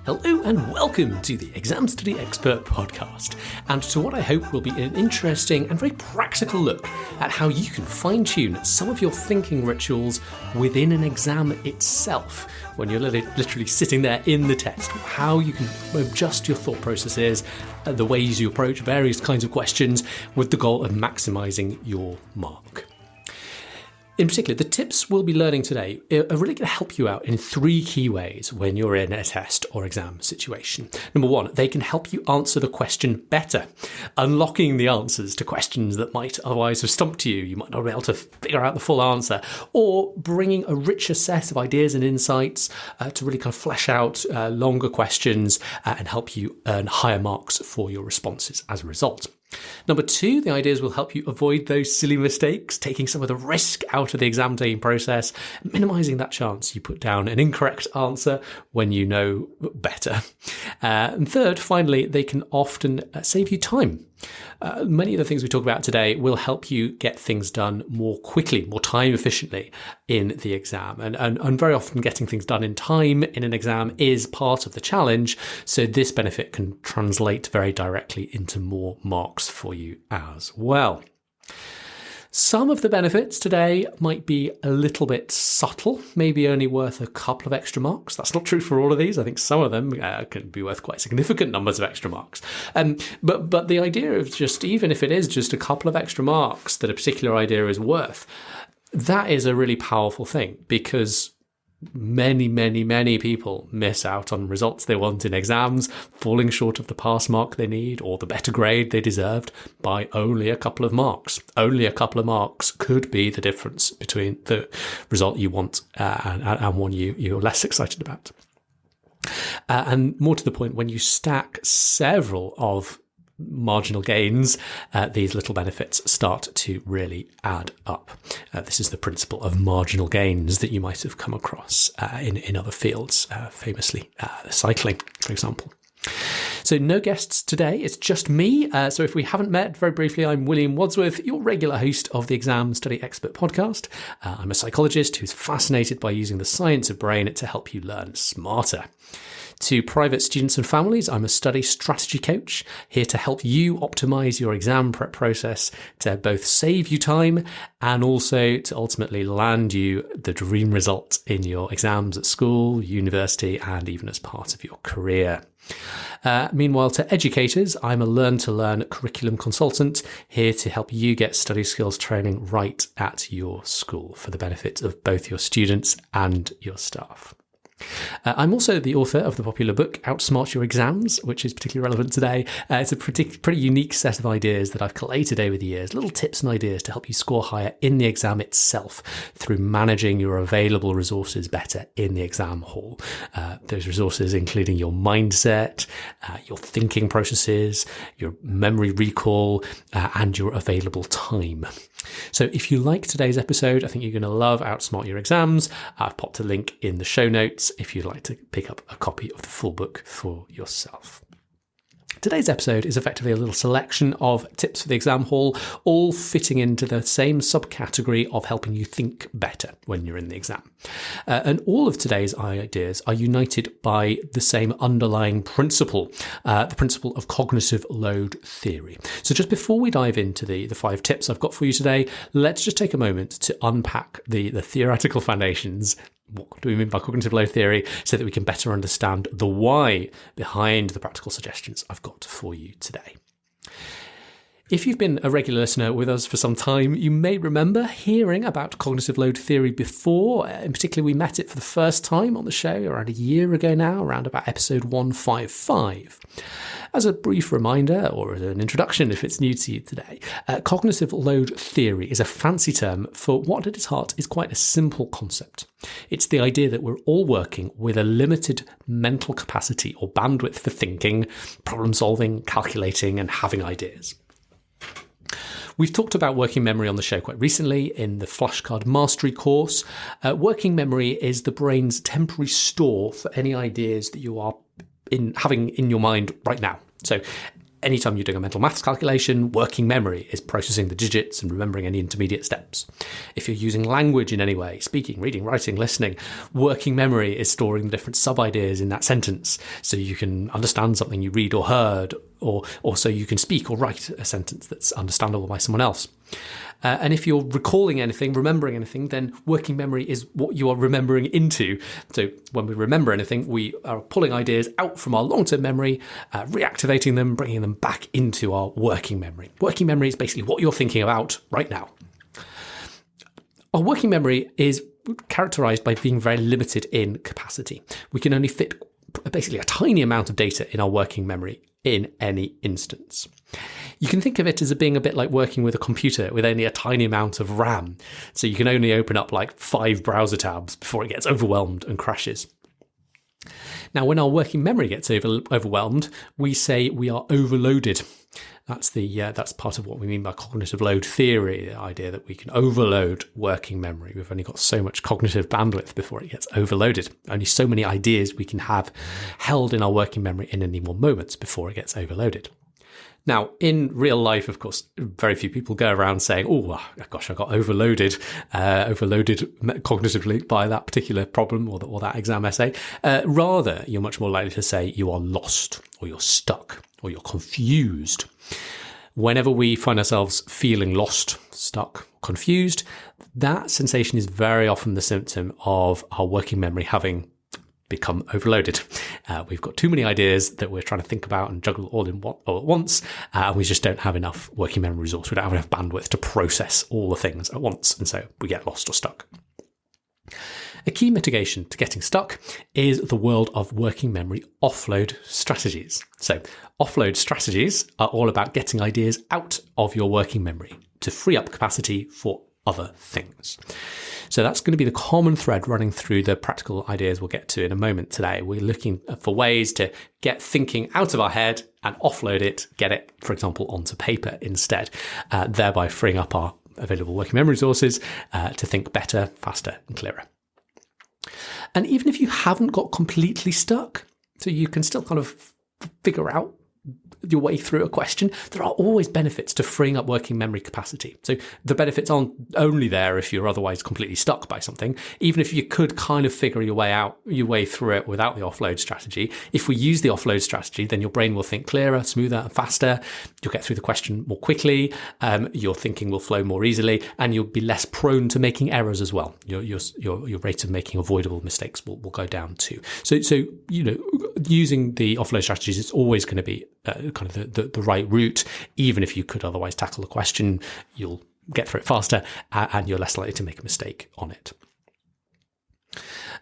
Hello and welcome to the Exam Study Expert podcast, and to what I hope will be an interesting and very practical look at how you can fine-tune some of your thinking rituals within an exam itself when you're literally sitting there in the test, how you can adjust your thought processes, the ways you approach various kinds of questions with the goal of maximising your mark. In particular, the tips we'll be learning today are really going to help you out in three key ways when you're in a test or exam situation. Number one, they can help you answer the question better, unlocking the answers to questions that might otherwise have stumped you. You might not be able to figure out the full answer, or bringing a richer set of ideas and insights to really kind of flesh out longer questions and help you earn higher marks for your responses as a result. Number two, the ideas will help you avoid those silly mistakes, taking some of the risk out of the exam taking process, minimising that chance you put down an incorrect answer when you know better. And third, finally, they can often save you time. Many of the things we talk about today will help you get things done more quickly, more time efficiently in the exam. And very often getting things done in time in an exam is part of the challenge. So this benefit can translate very directly into more marks for you as well. Some of the benefits today might be a little bit subtle, maybe only worth a couple of extra marks. That's not true for all of these. I think some of them can be worth quite significant numbers of extra marks. But the idea of just, even if it is just a couple of extra marks that a particular idea is worth, that is a really powerful thing, because many people miss out on results they want in exams, falling short of the pass mark they need or the better grade they deserved by only a couple of marks. Only a couple of marks could be the difference between the result you want and one you're less excited about. And more to the point, when you stack several of marginal gains, these little benefits start to really add up. This is the principle of marginal gains that you might have come across in other fields, famously cycling, for example. So no guests today, it's just me. So if we haven't met, very briefly, I'm William Wadsworth, your regular host of the Exam Study Expert podcast. I'm a psychologist who's fascinated by using the science of brain to help you learn smarter. To private students and families, I'm a study strategy coach, here to help you optimize your exam prep process to both save you time and also to ultimately land you the dream result in your exams at school, university, and even as part of your career. Meanwhile, to educators, I'm a learn-to-learn curriculum consultant, here to help you get study skills training right at your school for the benefit of both your students and your staff. I'm also the author of the popular book Outsmart Your Exams, which is particularly relevant today. It's a pretty unique set of ideas that I've collated over the years, little tips and ideas to help you score higher in the exam itself through managing your available resources better in the exam hall. Those resources including your mindset, your thinking processes, your memory recall, and your available time. So if you like today's episode, I think you're going to love Outsmart Your Exams. I've popped a link in the show notes if you'd like to pick up a copy of the full book for yourself. Today's episode is effectively a little selection of tips for the exam hall, all fitting into the same subcategory of helping you think better when you're in the exam. And all of today's ideas are united by the same underlying principle, the principle of cognitive load theory. So just before we dive into the 5 tips I've got for you today, let's just take a moment to unpack the theoretical foundations. What do we mean by cognitive load theory, so that we can better understand the why behind the practical suggestions I've got for you today. If you've been a regular listener with us for some time, you may remember hearing about cognitive load theory before. In particular, we met it for the first time on the show around a year ago now, around about episode 155. As a brief reminder, or as an introduction if it's new to you today, cognitive load theory is a fancy term for what at its heart is quite a simple concept. It's the idea that we're all working with a limited mental capacity or bandwidth for thinking, problem solving, calculating, and having ideas. We've talked about working memory on the show quite recently in the flashcard mastery course. Working memory is the brain's temporary store for any ideas that you are having in your mind right now. So anytime you're doing a mental maths calculation, working memory is processing the digits and remembering any intermediate steps. If you're using language in any way, speaking, reading, writing, listening, working memory is storing the different sub-ideas in that sentence so you can understand something you read or heard, or so you can speak or write a sentence that's understandable by someone else. And if you're recalling anything, remembering anything, then working memory is what you are remembering into. So when we remember anything, we are pulling ideas out from our long-term memory, reactivating them, bringing them back into our working memory. Working memory is basically what you're thinking about right now. Our working memory is characterized by being very limited in capacity. We can only fit basically a tiny amount of data in our working memory in any instance. You can think of it as being a bit like working with a computer with only a tiny amount of RAM. So you can only open up like 5 browser tabs before it gets overwhelmed and crashes. Now, when our working memory gets overwhelmed, we say we are overloaded. That's part of what we mean by cognitive load theory, the idea that we can overload working memory. We've only got so much cognitive bandwidth before it gets overloaded. Only so many ideas we can have held in our working memory in any one moment before it gets overloaded. Now, in real life, of course, very few people go around saying, oh, gosh, I got overloaded cognitively by that particular problem or that exam essay. Rather, you're much more likely to say you are lost, or you're stuck, or you're confused. Whenever we find ourselves feeling lost, stuck, confused, that sensation is very often the symptom of our working memory having become overloaded. We've got too many ideas that we're trying to think about and juggle all at once, and we just don't have enough working memory resource. We don't have enough bandwidth to process all the things at once, and so we get lost or stuck. A key mitigation to getting stuck is the world of working memory offload strategies. So offload strategies are all about getting ideas out of your working memory to free up capacity for other things. So that's going to be the common thread running through the practical ideas we'll get to in a moment today. We're looking for ways to get thinking out of our head and offload it, get it, for example, onto paper instead, thereby freeing up our available working memory resources to think better, faster, and clearer. And even if you haven't got completely stuck, so you can still kind of figure out your way through a question, there are always benefits to freeing up working memory capacity. So the benefits aren't only there if you're otherwise completely stuck by something. Even if you could kind of figure your way through it without the offload strategy, if we use the offload strategy, then your brain will think clearer, smoother, and faster. You'll get through the question more quickly. Your thinking will flow more easily, and you'll be less prone to making errors as well. Your rate of making avoidable mistakes will go down too. So using the offload strategies is always going to be kind of the right route. Even if you could otherwise tackle a question, you'll get through it faster and you're less likely to make a mistake on it.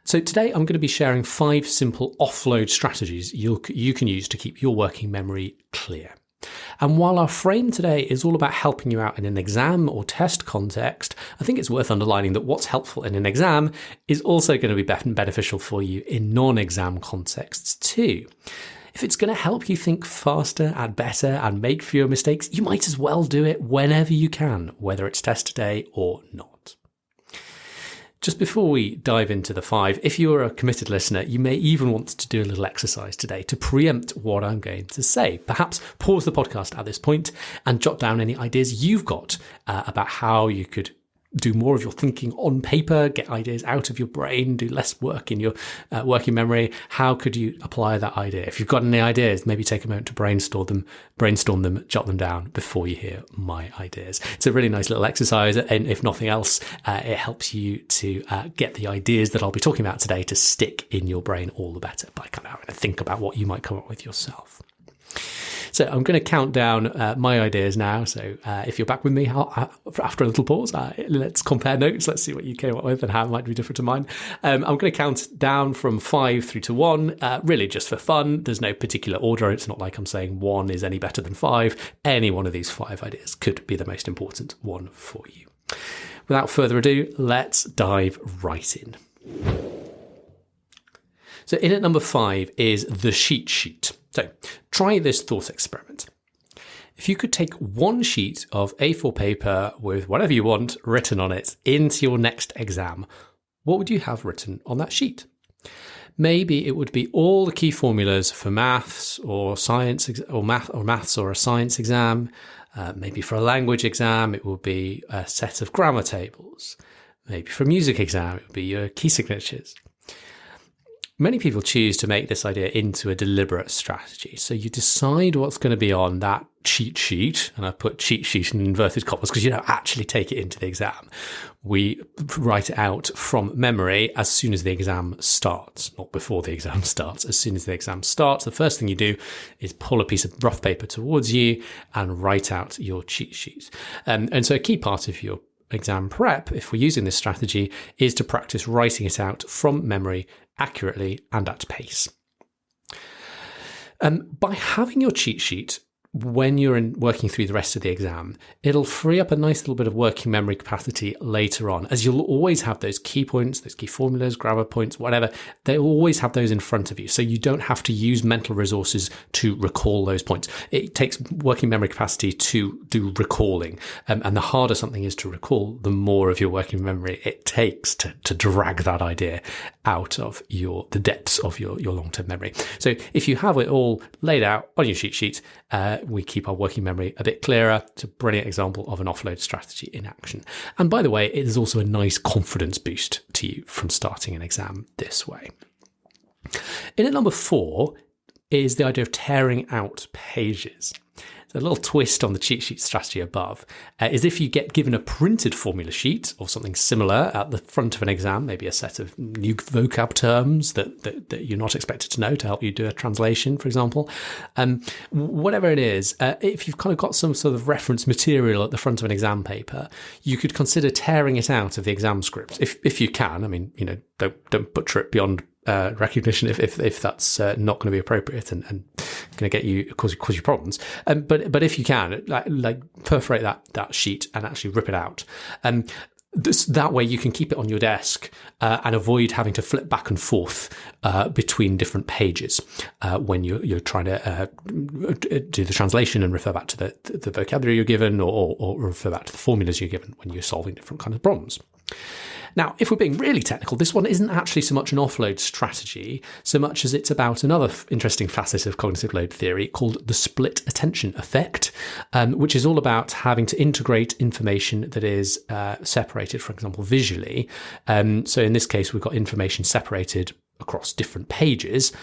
So today I'm going to be sharing 5 simple offload strategies you can use to keep your working memory clear. And while our frame today is all about helping you out in an exam or test context, I think it's worth underlining that what's helpful in an exam is also going to be beneficial for you in non-exam contexts too. If it's going to help you think faster and better and make fewer mistakes, you might as well do it whenever you can, whether it's test day or not. Just before we dive into the 5, if you're a committed listener, you may even want to do a little exercise today to preempt what I'm going to say. Perhaps pause the podcast at this point and jot down any ideas you've got about how you could do more of your thinking on paper, get ideas out of your brain, do less work in your working memory. How could you apply that idea? If you've got any ideas, maybe take a moment to brainstorm them, jot them down before you hear my ideas. It's a really nice little exercise, and if nothing else, it helps you to get the ideas that I'll be talking about today to stick in your brain all the better by kind of having to think about what you might come up with yourself. So I'm going to count down my ideas now. So if you're back with me after a little pause, let's compare notes. Let's see what you came up with and how it might be different to mine. I'm going to count down from 5 through to 1, really just for fun. There's no particular order. It's not like I'm saying 1 is any better than 5. Any one of these 5 ideas could be the most important one for you. Without further ado, let's dive right in. So in at number 5 is the cheat sheet. So try this thought experiment. If you could take one sheet of A4 paper with whatever you want written on it into your next exam, what would you have written on that sheet? Maybe it would be all the key formulas for maths or science or maths or a science exam. Maybe for a language exam, it would be a set of grammar tables. Maybe for a music exam, it would be your key signatures. Many people choose to make this idea into a deliberate strategy. So you decide what's going to be on that cheat sheet, and I put cheat sheet in inverted commas because you don't actually take it into the exam. We write it out from memory as soon as the exam starts, not before the exam starts. As soon as the exam starts, the first thing you do is pull a piece of rough paper towards you and write out your cheat sheet. And so a key part of your exam prep, if we're using this strategy, is to practice writing it out from memory accurately and at pace. By having your cheat sheet when you're working through the rest of the exam, it'll free up a nice little bit of working memory capacity later on, as you'll always have those key points, those key formulas, grammar points, whatever. They'll always have those in front of you, so you don't have to use mental resources to recall those points. It takes working memory capacity to do recalling, and the harder something is to recall, the more of your working memory it takes to drag that idea out of the depths of your long-term memory. So if you have it all laid out on your cheat sheet, we keep our working memory a bit clearer. It's a brilliant example of an offload strategy in action. And by the way, it is also a nice confidence boost to you from starting an exam this way. In at number 4 is the idea of tearing out pages. So a little twist on the cheat sheet strategy above is if you get given a printed formula sheet or something similar at the front of an exam, maybe a set of new vocab terms that you're not expected to know to help you do a translation, for example. Whatever it is, if you've kind of got some sort of reference material at the front of an exam paper, you could consider tearing it out of the exam script if you can. I mean, don't butcher it beyond recognition if that's not going to be appropriate and going to cause you problems. But if you can, like perforate that sheet and actually rip it out. That way you can keep it on your desk and avoid having to flip back and forth between different pages when you're trying to do the translation and refer back to the vocabulary you're given or refer back to the formulas you're given when you're solving different kinds of problems. Now, if we're being really technical, this one isn't actually so much an offload strategy, so much as it's about another interesting facet of cognitive load theory called the split attention effect, which is all about having to integrate information that is separated, for example, visually. So in this case, we've got information separated across different pages,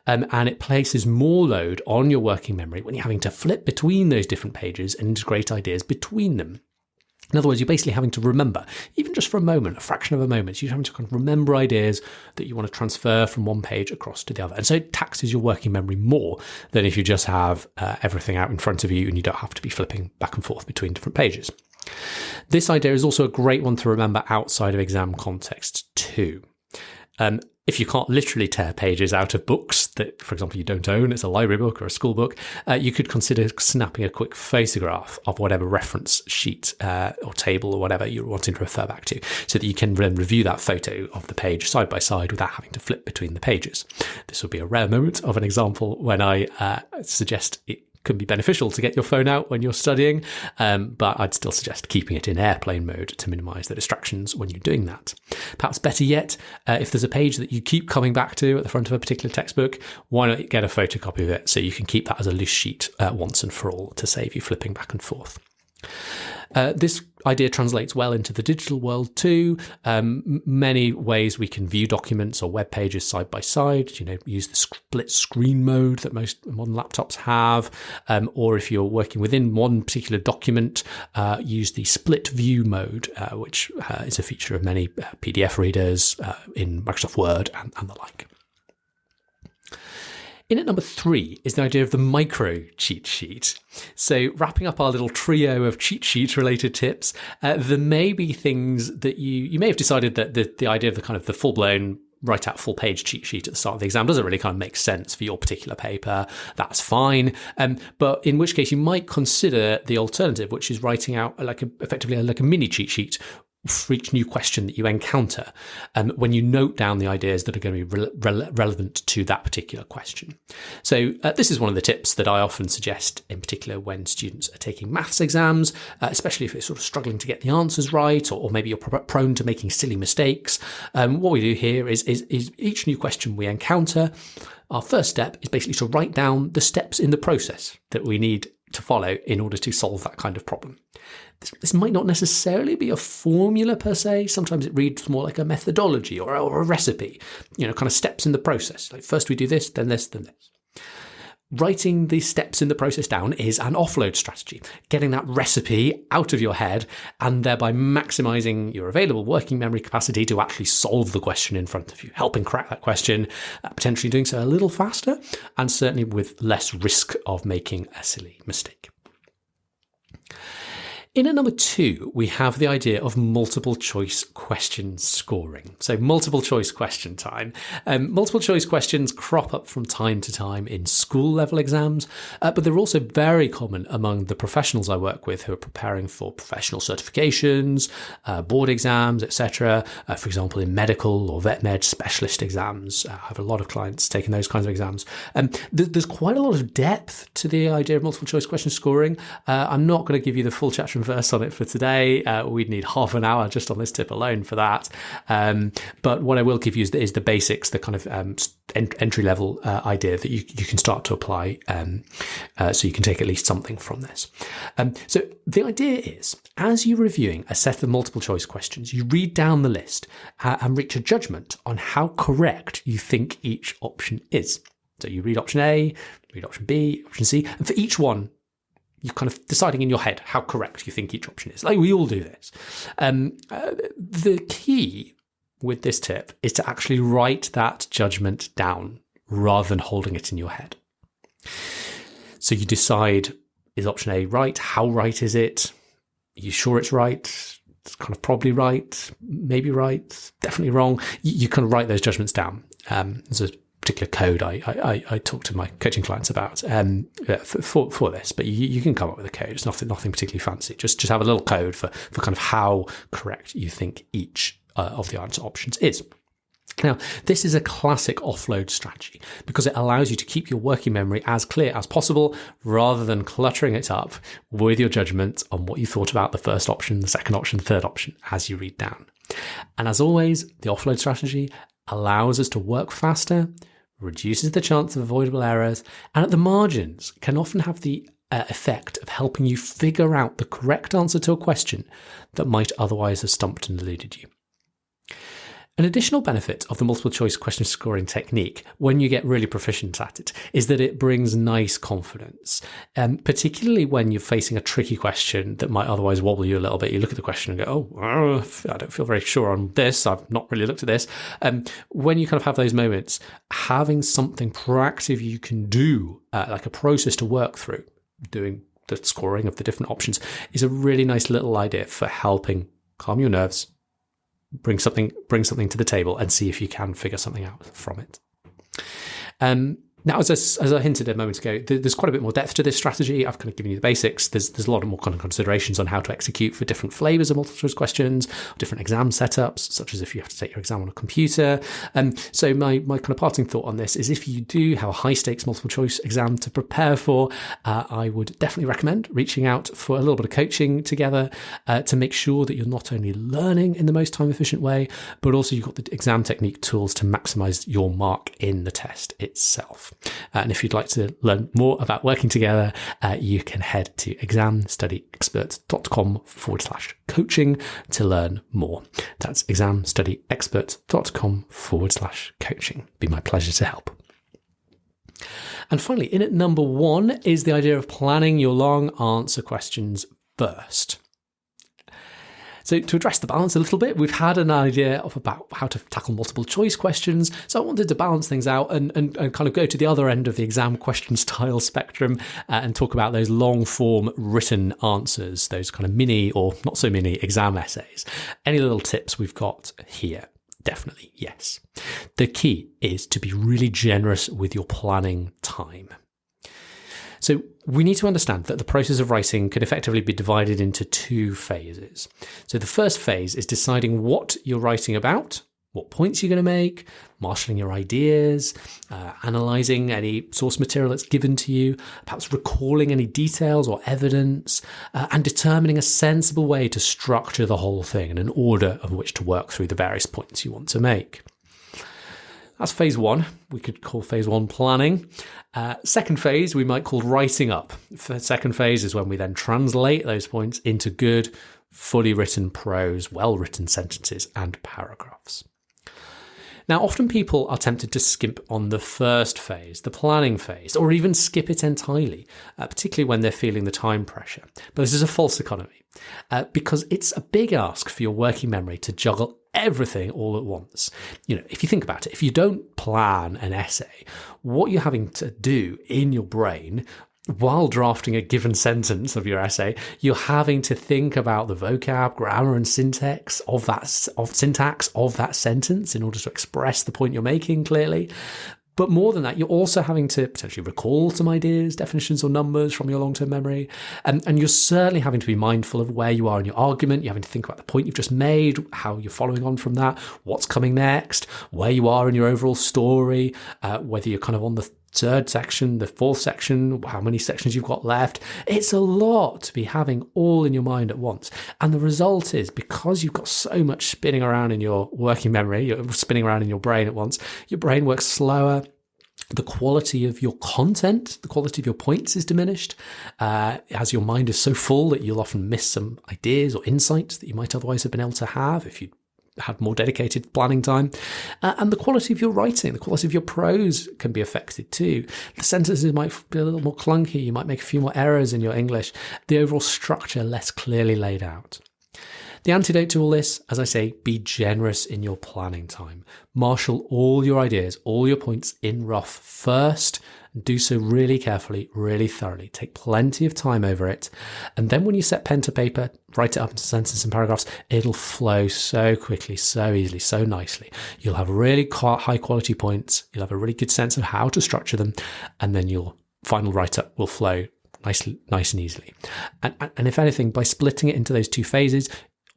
and it places more load on your working memory when you're having to flip between those different pages and integrate ideas between them. In other words, you're basically having to remember, even just for a moment, a fraction of a moment, you're having to kind of remember ideas that you want to transfer from one page across to the other. And so it taxes your working memory more than if you just have everything out in front of you and you don't have to be flipping back and forth between different pages. This idea is also a great one to remember outside of exam context too. If you can't literally tear pages out of books that, for example, you don't own, it's a library book or a school book, you could consider snapping a quick photograph of whatever reference sheet or table or whatever you're wanting to refer back to, so that you can then review that photo of the page side by side without having to flip between the pages. This would be a rare moment of an example when I suggest it can be beneficial to get your phone out when you're studying, but I'd still suggest keeping it in airplane mode to minimise the distractions when you're doing that. Perhaps better yet, if there's a page that you keep coming back to at the front of a particular textbook, why not get a photocopy of it so you can keep that as a loose sheet once and for all to save you flipping back and forth. This idea translates well into the digital world too. Many ways we can view documents or web pages side by side. Use the split screen mode that most modern laptops have, or if you're working within one particular document, use the split view mode, which is a feature of many PDF readers in Microsoft Word and the like. In at number 3 is the idea of the micro cheat sheet. So wrapping up our little trio of cheat sheet related tips, there may be things that you may have decided that the idea of the full-blown write out full page cheat sheet at the start of the exam doesn't really kind of make sense for your particular paper. That's fine. But in which case you might consider the alternative, which is writing out effectively like a mini cheat sheet for each new question that you encounter when you note down the ideas that are going to be relevant to that particular question. So this is one of the tips that I often suggest, in particular when students are taking maths exams, especially if they're sort of struggling to get the answers right, or maybe you're prone to making silly mistakes. What we do here is each new question we encounter, our first step is basically to write down the steps in the process that we need to follow in order to solve that kind of problem. This might not necessarily be a formula per se. Sometimes it reads more like a methodology or a recipe, kind of steps in the process. Like first we do this, then this, then this. Writing these steps in the process down is an offload strategy, getting that recipe out of your head and thereby maximizing your available working memory capacity to actually solve the question in front of you, helping crack that question, potentially doing so a little faster and certainly with less risk of making a silly mistake. In at number 2, we have the idea of multiple choice question scoring. So multiple choice question time. Multiple choice questions crop up from time to time in school level exams, but they're also very common among the professionals I work with who are preparing for professional certifications, board exams, etc. For example, in medical or vet med specialist exams. I have a lot of clients taking those kinds of exams. There's quite a lot of depth to the idea of multiple choice question scoring. I'm not going to give you the full chapter and verse on it for today. We'd need half an hour just on this tip alone for that. But what I will give you is the basics, the kind of entry-level idea that you can start to apply so you can take at least something from this. So the idea is, as you're reviewing a set of multiple choice questions, you read down the list and reach a judgment on how correct you think each option is. So you read option A, read option B, option C, and for each one, you're kind of deciding in your head how correct you think each option is. Like we all do this. The key with this tip is to actually write that judgment down rather than holding it in your head. So you decide, is option A right? How right is it? Are you sure it's right? It's kind of probably right, maybe right, definitely wrong. You kind of write those judgments down. There's a particular code I talk to my coaching clients about for this, but you can come up with a code. It's nothing particularly fancy. Just have a little code for kind of how correct you think each of the answer options is. Now, this is a classic offload strategy because it allows you to keep your working memory as clear as possible rather than cluttering it up with your judgment on what you thought about the first option, the second option, the third option as you read down. And as always, the offload strategy allows us to work faster, reduces the chance of avoidable errors, and at the margins can often have the effect of helping you figure out the correct answer to a question that might otherwise have stumped and eluded you. An additional benefit of the multiple choice question scoring technique when you get really proficient at it is that it brings nice confidence, particularly when you're facing a tricky question that might otherwise wobble you a little bit. You look at the question and go, I don't feel very sure on this. I've not really looked at this. When you kind of have those moments, having something proactive you can do, like a process to work through, doing the scoring of the different options, is a really nice little idea for helping calm your nerves, bring something to the table and see if you can figure something out from it. Now, as I hinted a moment ago, there's quite a bit more depth to this strategy. I've kind of given you the basics. There's a lot of more kind of considerations on how to execute for different flavors of multiple choice questions, different exam setups, such as if you have to take your exam on a computer. So my kind of parting thought on this is if you do have a high stakes multiple choice exam to prepare for, I would definitely recommend reaching out for a little bit of coaching together to make sure that you're not only learning in the most time efficient way, but also you've got the exam technique tools to maximize your mark in the test itself. And if you'd like to learn more about working together, you can head to examstudyexpert.com/coaching to learn more. That's examstudyexpert.com/coaching. Be my pleasure to help. And finally, in at number 1 is the idea of planning your long answer questions first. So to address the balance a little bit, we've had an idea about how to tackle multiple choice questions. So I wanted to balance things out and kind of go to the other end of the exam question style spectrum and talk about those long form written answers, those kind of mini or not so mini exam essays. Any little tips we've got here? Definitely, yes. The key is to be really generous with your planning time. So we need to understand that the process of writing can effectively be divided into two phases. So the first phase is deciding what you're writing about, what points you're going to make, marshalling your ideas, analysing any source material that's given to you, perhaps recalling any details or evidence, and determining a sensible way to structure the whole thing and an order of which to work through the various points you want to make. That's phase one. We could call phase one planning. Second phase, we might call writing up. The second phase is when we then translate those points into good, fully written prose, well-written sentences and paragraphs. Now, often people are tempted to skimp on the first phase, the planning phase, or even skip it entirely, particularly when they're feeling the time pressure. But this is a false economy, because it's a big ask for your working memory to juggle everything all at once. If you think about it, if you don't plan an essay, what you're having to do in your brain while drafting a given sentence of your essay, you're having to think about the vocab, grammar, and syntax of that sentence in order to express the point you're making clearly. But more than that, you're also having to potentially recall some ideas, definitions, or numbers from your long-term memory. And you're certainly having to be mindful of where you are in your argument. You're having to think about the point you've just made, how you're following on from that, what's coming next, where you are in your overall story, whether you're kind of on the third section, the fourth section, how many sections you've got left. It's a lot to be having all in your mind at once. And the result is, because you've got so much spinning around in your working memory, you're spinning around in your brain at once, your brain works slower. The quality of your content, the quality of your points is diminished, as your mind is so full that you'll often miss some ideas or insights that you might otherwise have been able to have if you had more dedicated planning time. And the quality of your writing, the quality of your prose can be affected too. The sentences might be a little more clunky. You might make a few more errors in your English. The overall structure less clearly laid out. The antidote to all this, as I say, be generous in your planning time. Marshal all your ideas, all your points in rough first. Do so really carefully, really thoroughly. Take plenty of time over it. And then when you set pen to paper, write it up into sentences and paragraphs, it'll flow so quickly, so easily, so nicely. You'll have really high quality points. You'll have a really good sense of how to structure them. And then your final write-up will flow nice and easily. And if anything, by splitting it into those two phases,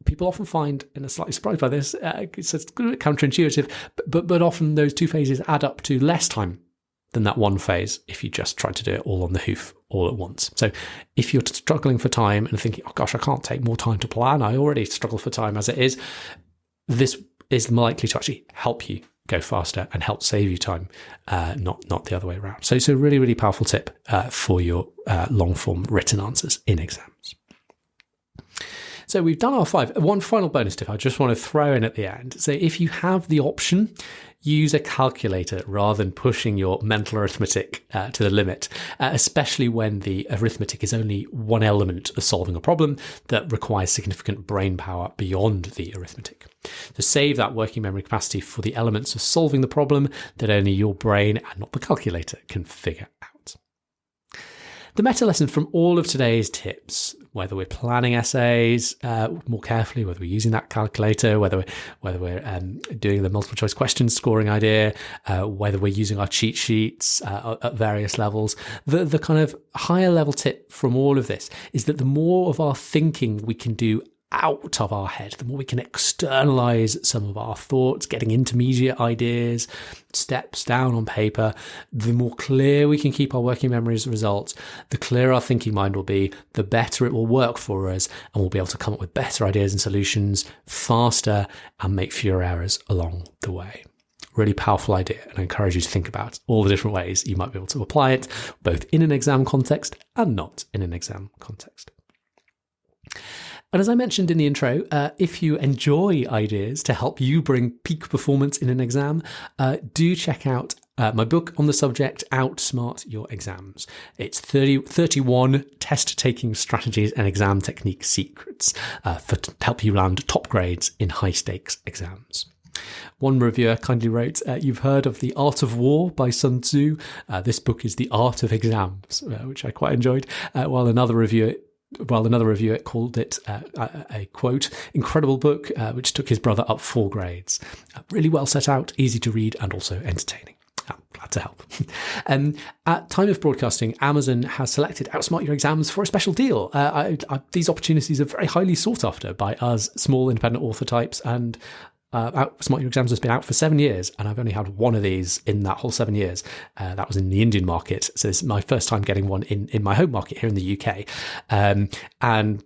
people often find, and are slightly surprised by this, it's a bit counterintuitive, but often those two phases add up to less time than that one phase if you just try to do it all on the hoof all at once. So if you're struggling for time and thinking, oh gosh, I can't take more time to plan, I already struggle for time as it is, this is likely to actually help you go faster and help save you time, not the other way around. So it's a really, really powerful tip for your long form written answers in exams. So we've done our 5. One final bonus tip I just want to throw in at the end. So if you have the option, use a calculator rather than pushing your mental arithmetic to the limit, especially when the arithmetic is only one element of solving a problem that requires significant brain power beyond the arithmetic. So save that working memory capacity for the elements of solving the problem that only your brain and not the calculator can figure out. The meta lesson from all of today's tips, whether we're planning essays more carefully, whether we're using that calculator, whether we're doing the multiple choice question scoring idea, whether we're using our cheat sheets at various levels, the kind of higher level tip from all of this is that the more of our thinking we can do out of our head, the more we can externalize some of our thoughts, getting intermediate ideas, steps down on paper, the more clear we can keep our working memories results, the clearer our thinking mind will be, the better it will work for us, and we'll be able to come up with better ideas and solutions faster and make fewer errors along the way. Really powerful idea, and I encourage you to think about all the different ways you might be able to apply it, both in an exam context and not in an exam context. And as I mentioned in the intro, if you enjoy ideas to help you bring peak performance in an exam, do check out my book on the subject, Outsmart Your Exams. It's 31 test-taking strategies and exam technique secrets to help you land top grades in high-stakes exams. One reviewer kindly wrote, you've heard of The Art of War by Sun Tzu. This book is The Art of Exams, which I quite enjoyed, while another reviewer called it a quote, incredible book, which took his brother up 4 grades. Really well set out, easy to read, and also entertaining. I'm glad glad to help. At time of broadcasting, Amazon has selected Outsmart Your Exams for a special deal. These opportunities are very highly sought after by us small independent author types, and Outsmart Your Exams has been out for 7 years, and I've only had one of these in that whole 7 years. That was in the Indian market, so this is my first time getting one in my home market here in the UK. And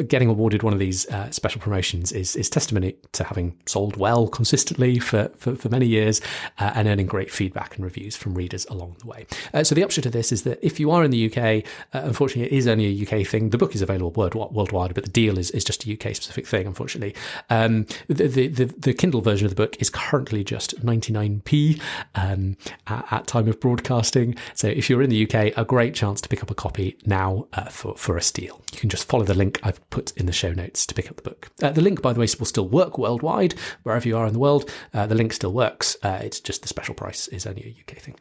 getting awarded one of these special promotions is testimony to having sold well consistently for many years and earning great feedback and reviews from readers along the way. So the upshot of this is that if you are in the UK, unfortunately it is only a UK thing. The book is available worldwide, but the deal is just a UK specific thing, unfortunately. The Kindle version of the book is currently just 99p at time of broadcasting. So if you're in the UK, a great chance to pick up a copy now for a steal. You can just follow the link I've put in the show notes to pick up the book. The link, by the way, will still work worldwide, wherever you are in the world. The link still works. It's just the special price is only a UK thing.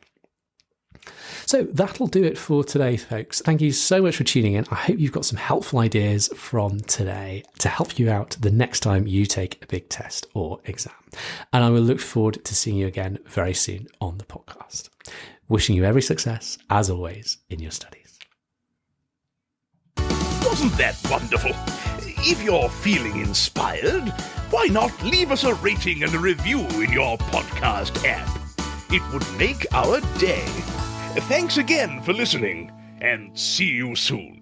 So that'll do it for today, folks. Thank you so much for tuning in. I hope you've got some helpful ideas from today to help you out the next time you take a big test or exam. And I will look forward to seeing you again very soon on the podcast. Wishing you every success, as always, in your studies. Wasn't that wonderful? If you're feeling inspired, why not leave us a rating and a review in your podcast app? It would make our day. Thanks again for listening, and see you soon.